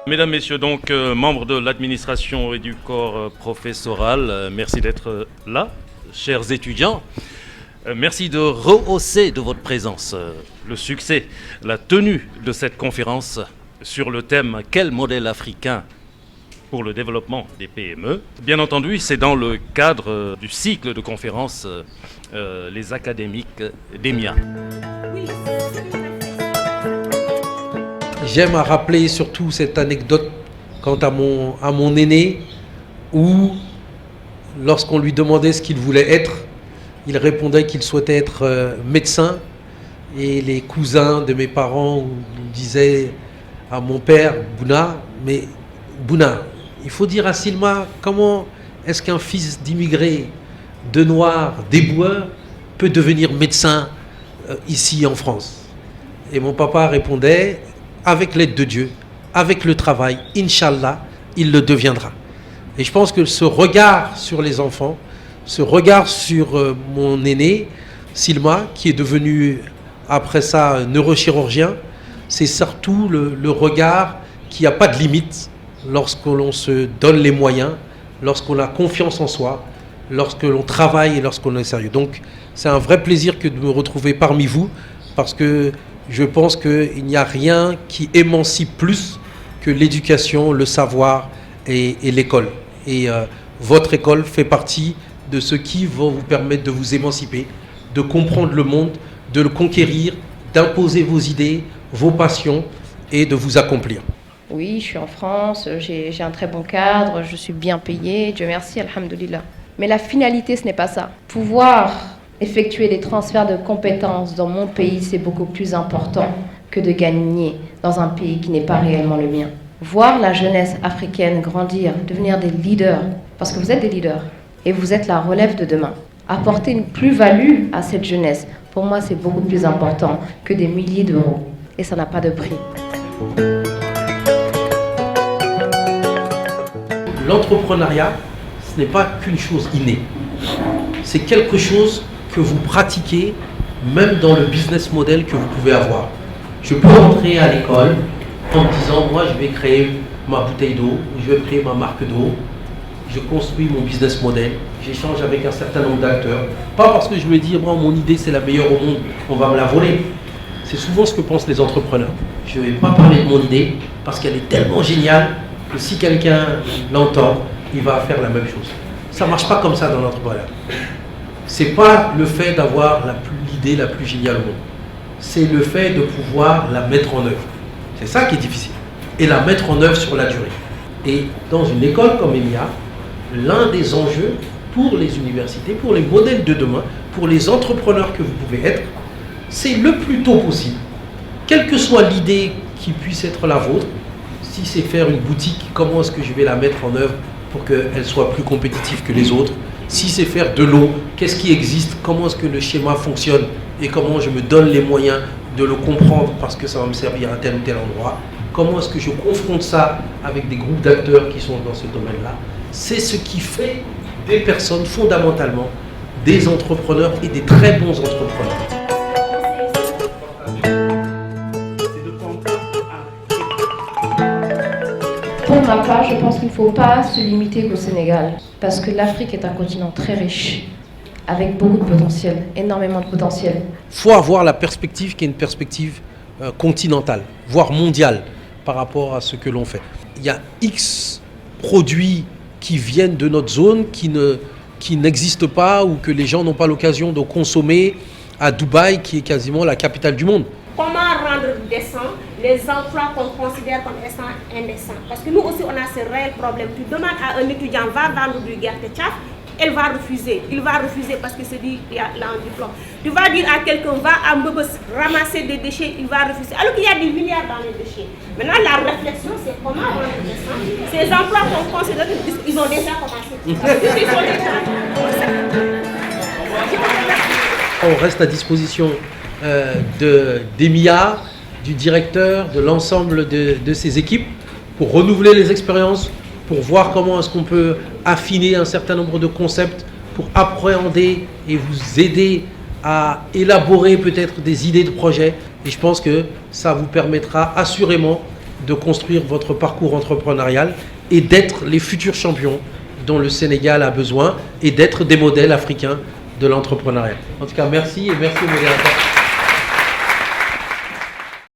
Mesdames, Messieurs, donc membres de l'administration et du corps professoral, merci d'être là. Chers étudiants, merci de rehausser de votre présence le succès, la tenue de cette conférence sur le thème « Quel modèle africain pour le développement des PME ?» Bien entendu, c'est dans le cadre du cycle de conférences Les académiques d'EMIA. J'aime à rappeler surtout cette anecdote quant à mon aîné, où lorsqu'on lui demandait ce qu'il voulait être, il répondait qu'il souhaitait être médecin. Et les cousins de mes parents disaient à mon père, Bouna, mais Bouna, il faut dire à Silma, comment est-ce qu'un fils d'immigré, de noirs, d'éboueurs, peut devenir médecin ici en France? Et mon papa répondait, avec l'aide de Dieu, avec le travail, Inch'Allah, il le deviendra. Et je pense que ce regard sur les enfants, ce regard sur mon aîné, Silma, qui est devenu après ça neurochirurgien, c'est surtout le regard qui n'a pas de limite lorsque l'on se donne les moyens, lorsqu'on a confiance en soi, lorsque l'on travaille et lorsqu'on est sérieux. Donc c'est un vrai plaisir que de me retrouver parmi vous, parce que je pense qu'il n'y a rien qui émancipe plus que l'éducation, le savoir et l'école. Et votre école fait partie de ce qui va vous permettre de vous émanciper, de comprendre le monde, de le conquérir, d'imposer vos idées, vos passions et de vous accomplir. Oui, je suis en France, j'ai un très bon cadre, je suis bien payée, Dieu merci, alhamdoulilah. Mais la finalité, ce n'est pas ça. Pouvoir effectuer des transferts de compétences dans mon pays, c'est beaucoup plus important que de gagner dans un pays qui n'est pas réellement le mien. Voir la jeunesse africaine grandir, devenir des leaders, parce que vous êtes des leaders, et vous êtes la relève de demain. Apporter une plus-value à cette jeunesse, pour moi, c'est beaucoup plus important que des milliers d'euros. Et ça n'a pas de prix. L'entrepreneuriat, ce n'est pas qu'une chose innée. C'est quelque chose que vous pratiquez même dans le business model que vous pouvez avoir. Je peux rentrer à l'école en me disant, moi je vais créer ma bouteille d'eau, je vais créer ma marque d'eau, je construis mon business model, j'échange avec un certain nombre d'acteurs. Pas parce que je me dis, moi, mon idée c'est la meilleure au monde, on va me la voler. C'est souvent ce que pensent les entrepreneurs. Je ne vais pas parler de mon idée parce qu'elle est tellement géniale que si quelqu'un l'entend, il va faire la même chose. Ça ne marche pas comme ça dans l'entrepreneuriat. C'est pas le fait d'avoir l'idée la plus géniale au monde. C'est le fait de pouvoir la mettre en œuvre. C'est ça qui est difficile. Et la mettre en œuvre sur la durée. Et dans une école comme EMIA, l'un des enjeux pour les universités, pour les modèles de demain, pour les entrepreneurs que vous pouvez être, c'est le plus tôt possible. Quelle que soit l'idée qui puisse être la vôtre, si c'est faire une boutique, comment est-ce que je vais la mettre en œuvre pour qu'elle soit plus compétitive que les autres? Si c'est faire de l'eau, qu'est-ce qui existe? Comment est-ce que le schéma fonctionne? Et comment je me donne les moyens de le comprendre parce que ça va me servir à tel ou tel endroit? Comment est-ce que je confronte ça avec des groupes d'acteurs qui sont dans ce domaine-là? C'est ce qui fait des personnes fondamentalement des entrepreneurs et des très bons entrepreneurs. Pour ma part, je pense qu'il ne faut pas se limiter qu'au Sénégal, parce que l'Afrique est un continent très riche, avec beaucoup de potentiel, énormément de potentiel. Il faut avoir la perspective qui est une perspective continentale, voire mondiale, par rapport à ce que l'on fait. Il y a X produits qui viennent de notre zone, qui n'existent pas ou que les gens n'ont pas l'occasion de consommer à Dubaï, qui est quasiment la capitale du monde. Comment rendre décent les emplois qu'on considère comme étant indécents? Parce que nous aussi, on a ce réel problème. Tu demandes à un étudiant, va vendre du gerte-tchaf, elle va refuser. Il va refuser parce qu'il se dit, il y a là un diplôme. Tu vas dire à quelqu'un, va à Mbebes ramasser des déchets, il va refuser. Alors qu'il y a des milliards dans les déchets. Maintenant, la réflexion, c'est comment rendre décent ces emplois qu'on considère qu'ils ont déjà commencé. Ils sont déjà... On reste à disposition d'EMIA, du directeur, de l'ensemble de ses équipes pour renouveler les expériences, pour voir comment est-ce qu'on peut affiner un certain nombre de concepts, pour appréhender et vous aider à élaborer peut-être des idées de projet. Et je pense que ça vous permettra assurément de construire votre parcours entrepreneurial et d'être les futurs champions dont le Sénégal a besoin et d'être des modèles africains de l'entrepreneuriat. En tout cas, merci et merci au modérateur.